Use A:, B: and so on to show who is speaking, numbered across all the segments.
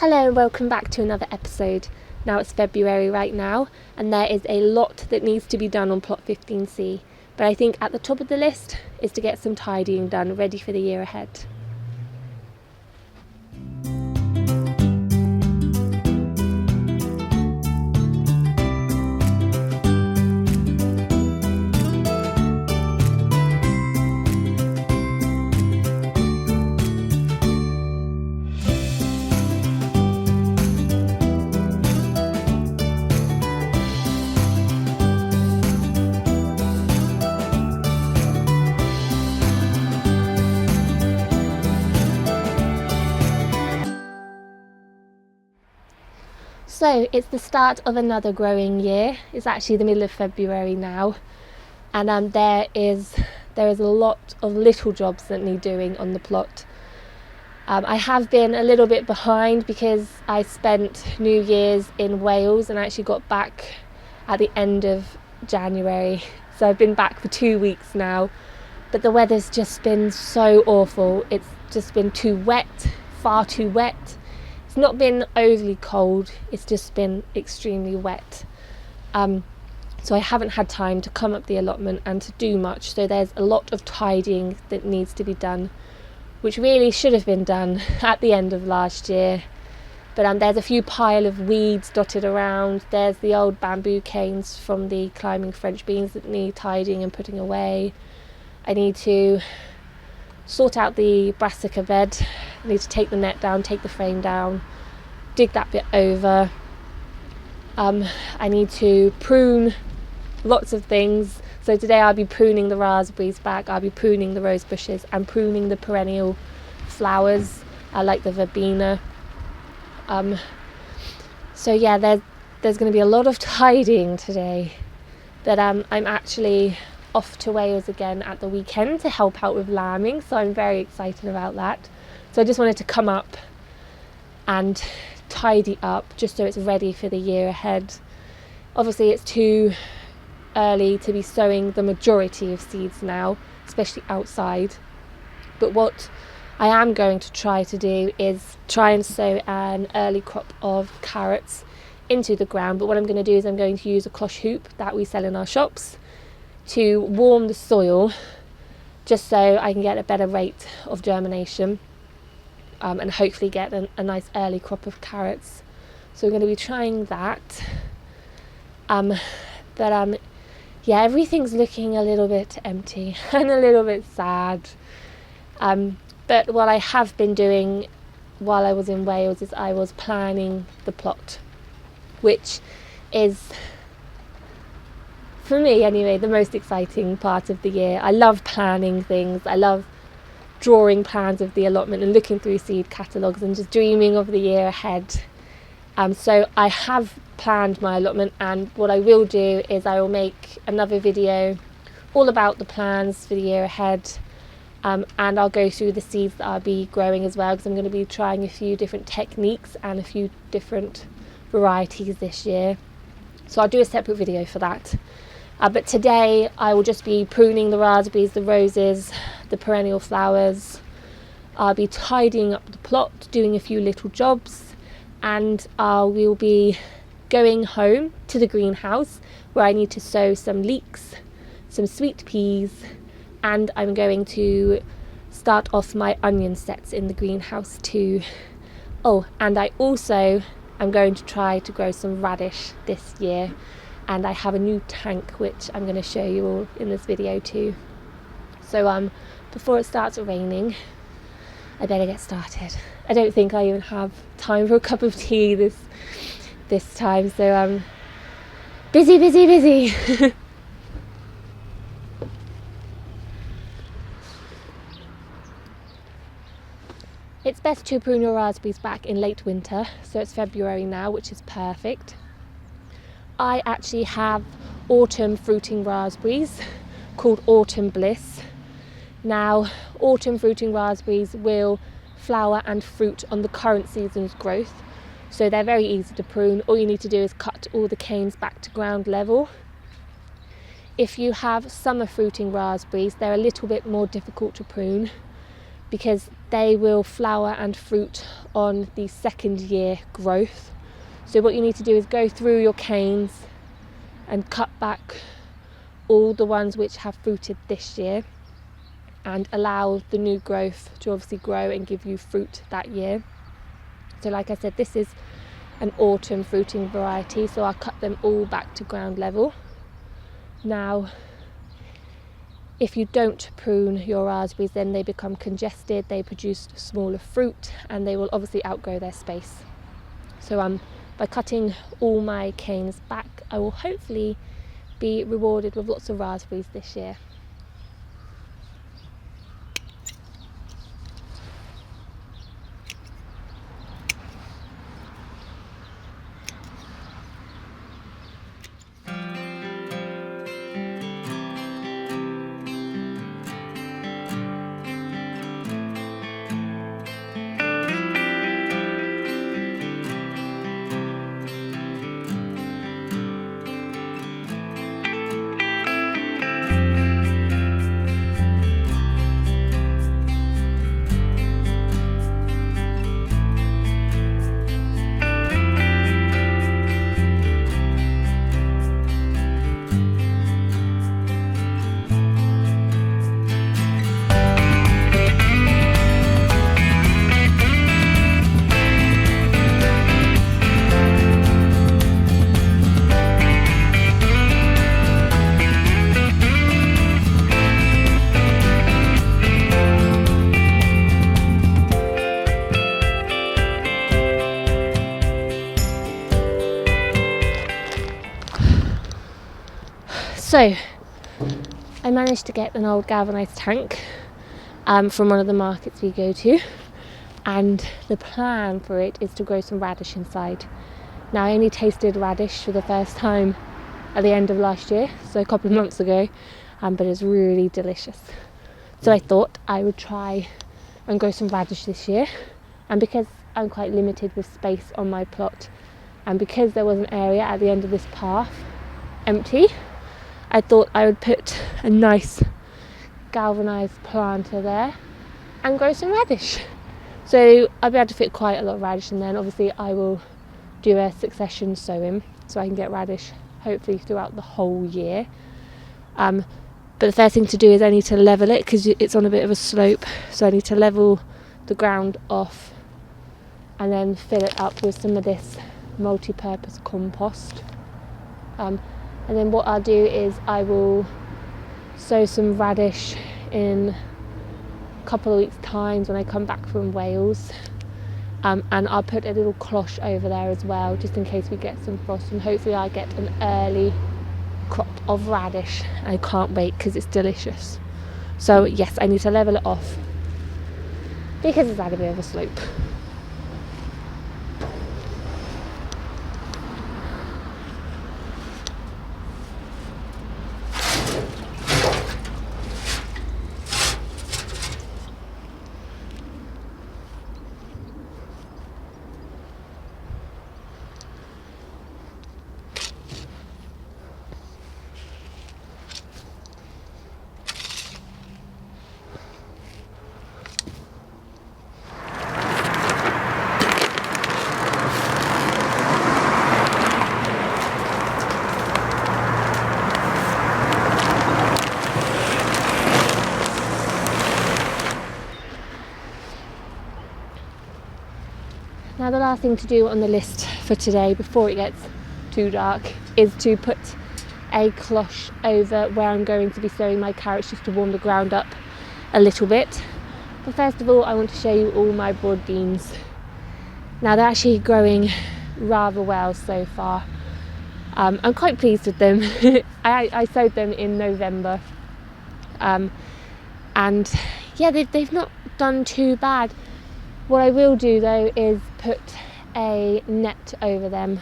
A: Hello and welcome back to another episode. Now it's February right now and there is a lot that needs to be done on plot 15C, but I think at the top of the list is to get some tidying done, ready for the year ahead. So it's the start of another growing year. It's actually the middle of February now, and there is a lot of little jobs that need doing on the plot. I have been a little bit behind because I spent New Year's in Wales and actually got back at the end of January. So I've been back for 2 weeks now, but the weather's just been so awful. It's just been too wet, far too wet. It's not been overly cold, it's just been extremely wet. So I haven't had time to come up the allotment and to do much, so there's a lot of tidying that needs to be done, which really should have been done at the end of last year. But there's a few pile of weeds dotted around. There's the old bamboo canes from the climbing French beans that need tidying and putting away. I need to sort out the brassica bed. I need to take the net down, take the frame down, dig that bit over. I need to prune lots of things. So today I'll be pruning the raspberries back, I'll be pruning the rose bushes and pruning the perennial flowers, like the verbena. So yeah, there's going to be a lot of tidying today. But I'm actually off to Wales again at the weekend to help out with lambing, so I'm very excited about that. So I just wanted to come up and tidy up just so it's ready for the year ahead. Obviously it's too early to be sowing the majority of seeds now, especially outside, but what I am going to try to do is try and sow an early crop of carrots into the ground. But what I'm going to do is I'm going to use a Cloche hoop that we sell in our shops to warm the soil, just so I can get a better rate of germination, and hopefully get a nice early crop of carrots. So we're going to be trying that. Yeah, everything's looking a little bit empty and a little bit sad. But what I have been doing while I was in Wales is I was planning the plot, which is, for me anyway, the most exciting part of the year. I love planning things. I love drawing plans of the allotment and looking through seed catalogues and just dreaming of the year ahead. So I have planned my allotment, and what I will do is I will make another video all about the plans for the year ahead, and I'll go through the seeds that I'll be growing as well, because I'm going to be trying a few different techniques and a few different varieties this year. So I'll do a separate video for that. But today I will just be pruning the raspberries, the roses, the perennial flowers. I'll be tidying up the plot, doing a few little jobs, and we'll be going home to the greenhouse where I need to sow some leeks, some sweet peas, and I'm going to start off my onion sets in the greenhouse too. Oh, and I also am going to try to grow some radish this year. And I have a new tank which I'm going to show you all in this video too. So before it starts raining, I better get started. I don't think I even have time for a cup of tea this time, so busy. It's best to prune your raspberries back in late winter, so it's February now, which is perfect. I actually have autumn fruiting raspberries called Autumn Bliss. Now, autumn fruiting raspberries will flower and fruit on the current season's growth, so they're very easy to prune. All you need to do is cut all the canes back to ground level. If you have summer fruiting raspberries, they're a little bit more difficult to prune because they will flower and fruit on the second year growth. So what you need to do is go through your canes and cut back all the ones which have fruited this year and allow the new growth to obviously grow and give you fruit that year. So like I said, this is an autumn fruiting variety, so I'll cut them all back to ground level. Now, if you don't prune your raspberries, then they become congested, they produce smaller fruit, and they will obviously outgrow their space. So by cutting all my canes back, I will hopefully be rewarded with lots of raspberries this year. So I managed to get an old galvanised tank from one of the markets we go to, and the plan for it is to grow some radish inside. Now, I only tasted radish for the first time at the end of last year, so a couple of months ago, but it's really delicious. So I thought I would try and grow some radish this year, and because I'm quite limited with space on my plot, and because there was an area at the end of this path empty, I thought I would put a nice galvanised planter there and grow some radish. So I'll be able to fit quite a lot of radish, and then obviously I will do a succession sowing so I can get radish hopefully throughout the whole year. But the first thing to do is I need to level it because it's on a bit of a slope, so I need to level the ground off and then fill it up with some of this multi-purpose compost. And then what I'll do is I will sow some radish in a couple of weeks' time when I come back from Wales, and I'll put a little cloche over there as well, just in case we get some frost, and hopefully I get an early crop of radish. I can't wait because it's delicious. So yes, I need to level it off because it's at a bit of a slope. Now the last thing to do on the list for today before it gets too dark is to put a cloche over where I'm going to be sowing my carrots, just to warm the ground up a little bit. But first of all, I want to show you all my broad beans. Now they're actually growing rather well so far. I'm quite pleased with them. I sowed them in November, and yeah, they've not done too bad. What I will do though is put a net over them,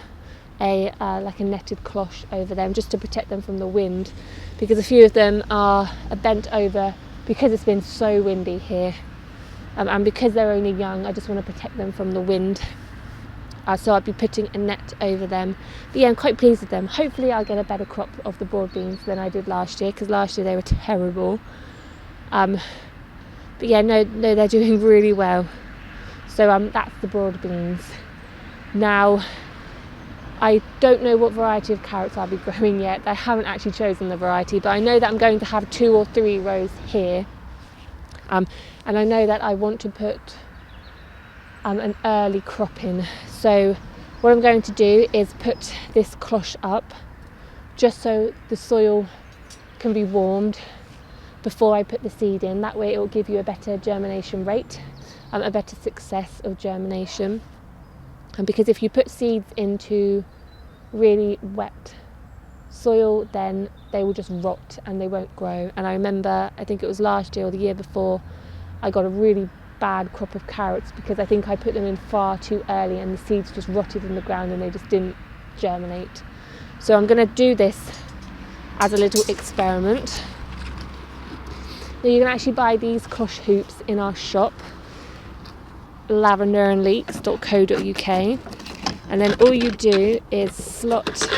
A: like a netted cloche over them, just to protect them from the wind, because a few of them are bent over because it's been so windy here, and because they're only young, I just want to protect them from the wind. So I'll be putting a net over them. But yeah, I'm quite pleased with them. Hopefully I'll get a better crop of the broad beans than I did last year, because last year they were terrible. But But yeah, no, they're doing really well. So that's the broad beans. Now, I don't know what variety of carrots I'll be growing yet. I haven't actually chosen the variety, but I know that I'm going to have 2 or 3 rows here. And I know that I want to put an early crop in. So what I'm going to do is put this cloche up just so the soil can be warmed before I put the seed in. That way it will give you a better germination rate, a better success of germination. And because if you put seeds into really wet soil, then they will just rot and they won't grow. And I remember, I think it was last year or the year before, I got a really bad crop of carrots because I think I put them in far too early and the seeds just rotted in the ground and they just didn't germinate. So I'm going to do this as a little experiment. Now you can actually buy these cloche hoops in our shop, lavenderandleeks.co.uk, and then all you do is slot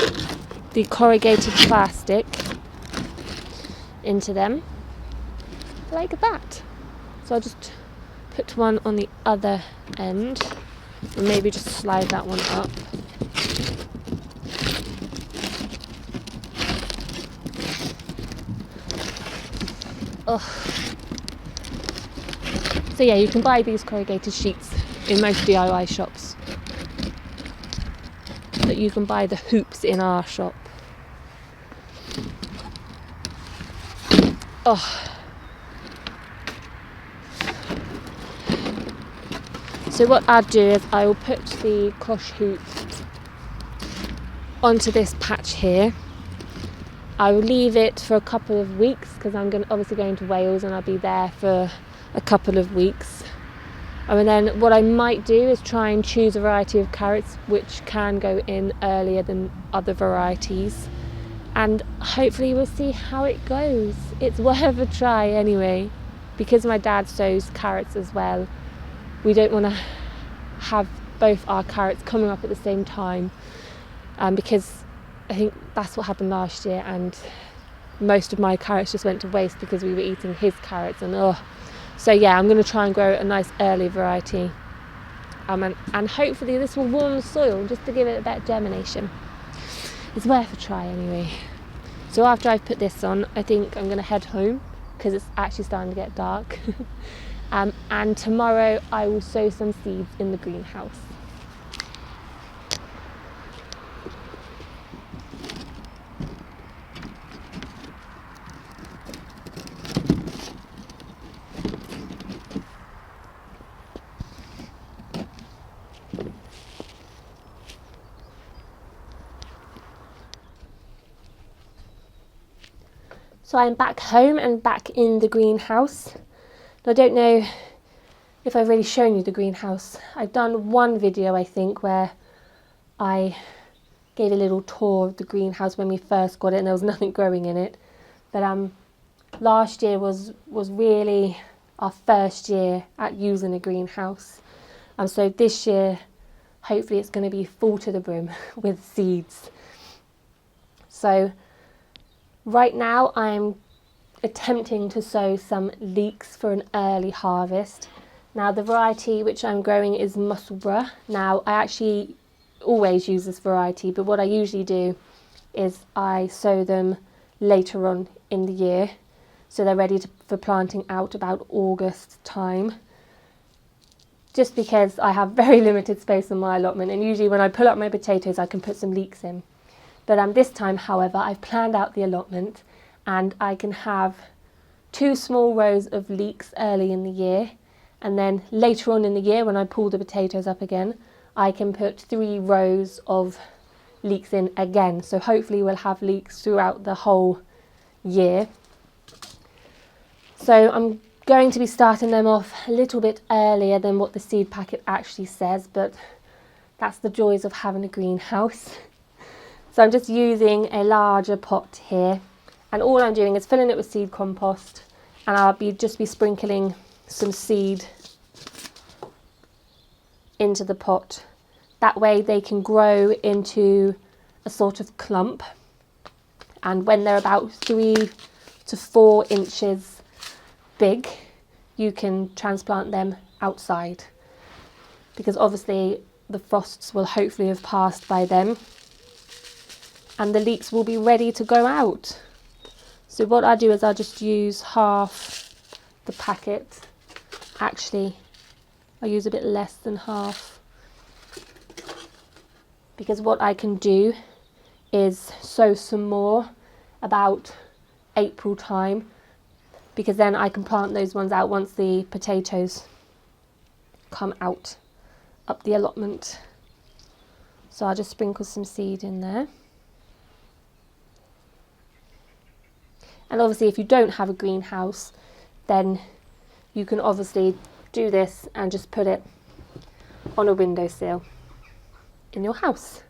A: the corrugated plastic into them like that. So I'll just put one on the other end and maybe just slide that one up. So yeah, you can buy these corrugated sheets in most DIY shops, but you can buy the hoops in our shop. So what I'll do is I will put the cloche hoops onto this patch here. I will leave it for a couple of weeks because I'm obviously going to Wales and I'll be there for a couple of weeks. And then what I might do is try and choose a variety of carrots which can go in earlier than other varieties, and hopefully we'll see how it goes. It's worth a try anyway. Because my dad sows carrots as well, we don't want to have both our carrots coming up at the same time, because I think that's what happened last year and most of my carrots just went to waste because we were eating his carrots. And so yeah, I'm going to try and grow a nice early variety, and hopefully this will warm the soil just to give it a better germination. It's worth a try anyway. So after I've put this on, I think I'm going to head home because it's actually starting to get dark. And tomorrow I will sow some seeds in the greenhouse. So I'm back home and back in the greenhouse. I don't know if I've really shown you the greenhouse. I've done one video, I think, where I gave a little tour of the greenhouse when we first got it and there was nothing growing in it. But last year was really our first year at using a greenhouse. So this year, hopefully it's going to be full to the brim with seeds. So right now I'm attempting to sow some leeks for an early harvest. Now the variety which I'm growing is Musselburgh. Now I actually always use this variety, but what I usually do is I sow them later on in the year, so they're ready for planting out about August time. Just because I have very limited space on my allotment, and usually when I pull up my potatoes I can put some leeks in. But this time, however, I've planned out the allotment and I can have 2 small rows of leeks early in the year, and then later on in the year when I pull the potatoes up again, I can put 3 rows of leeks in again. So hopefully we'll have leeks throughout the whole year. So I'm going to be starting them off a little bit earlier than what the seed packet actually says, but that's the joys of having a greenhouse. So I'm just using a larger pot here, and all I'm doing is filling it with seed compost, and I'll just be sprinkling some seed into the pot. That way they can grow into a sort of clump, and when they're about 3 to 4 inches big, you can transplant them outside, because obviously the frosts will hopefully have passed by then and the leeks will be ready to go out. So what I do is I just use half the packet. Actually, I use a bit less than half, because what I can do is sow some more about April time, because then I can plant those ones out once the potatoes come out up the allotment. So I'll just sprinkle some seed in there. And obviously if you don't have a greenhouse, then you can obviously do this and just put it on a windowsill in your house.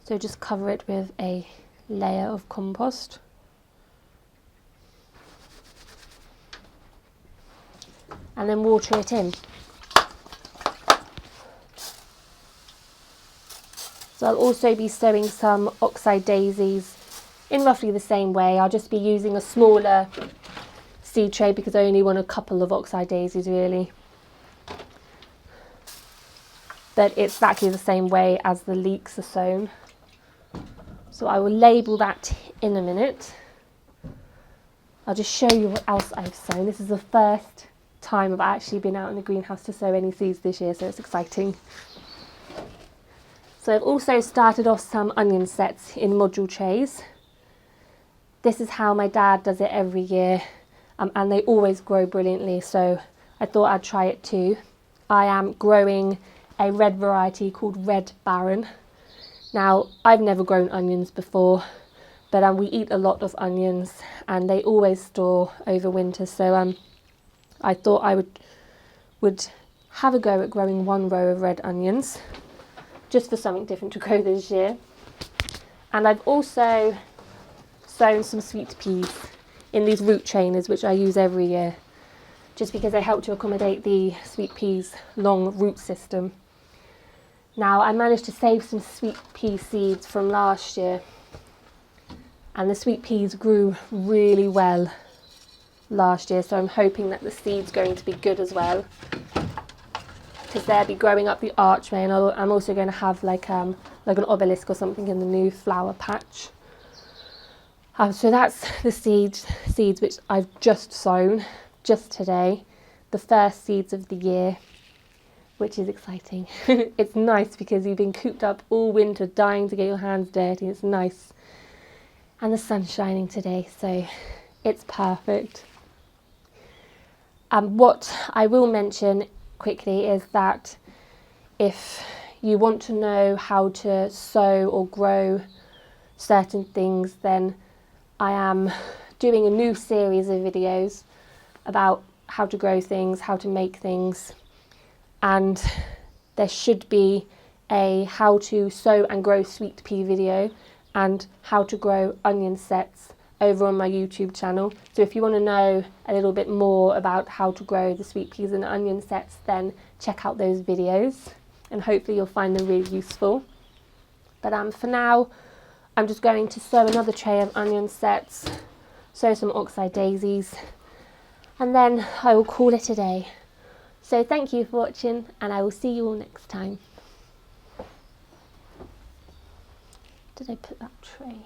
A: So just cover it with a layer of compost. And then water it in. So I'll also be sowing some oxeye daisies in roughly the same way. I'll just be using a smaller seed tray because I only want a couple of oxeye daisies really. But it's exactly the same way as the leeks are sown. So I will label that in a minute. I'll just show you what else I've sown. This is the first time I've actually been out in the greenhouse to sow any seeds this year, so it's exciting. So I've also started off some onion sets in module trays. This is how my dad does it every year, and they always grow brilliantly, so I thought I'd try it too. I am growing a red variety called Red Baron. Now, I've never grown onions before, but we eat a lot of onions and they always store over winter, so I thought I would have a go at growing one row of red onions, just for something different to grow this year. And I've also sown some sweet peas in these root trainers, which I use every year, just because they help to accommodate the sweet peas' long root system. Now, I managed to save some sweet pea seeds from last year, and the sweet peas grew really well last year, so I'm hoping that the seed's going to be good as well, because they'll be growing up the archway, and I'm also going to have like an obelisk or something in the new flower patch. So that's the seeds which I've just sown just today, the first seeds of the year, which is exciting. It's nice because you've been cooped up all winter dying to get your hands dirty. It's nice, and the sun's shining today, so it's perfect. What I will mention quickly is that if you want to know how to sow or grow certain things, then I am doing a new series of videos about how to grow things, how to make things, and there should be a how to sow and grow sweet pea video and how to grow onion sets over on my YouTube channel. So if you want to know a little bit more about how to grow the sweet peas and onion sets, then check out those videos and hopefully you'll find them really useful. But for now, I'm just going to sow another tray of onion sets, sow some oxeye daisies, and then I will call it a day. So thank you for watching, and I will see you all next time. Did I put that tray?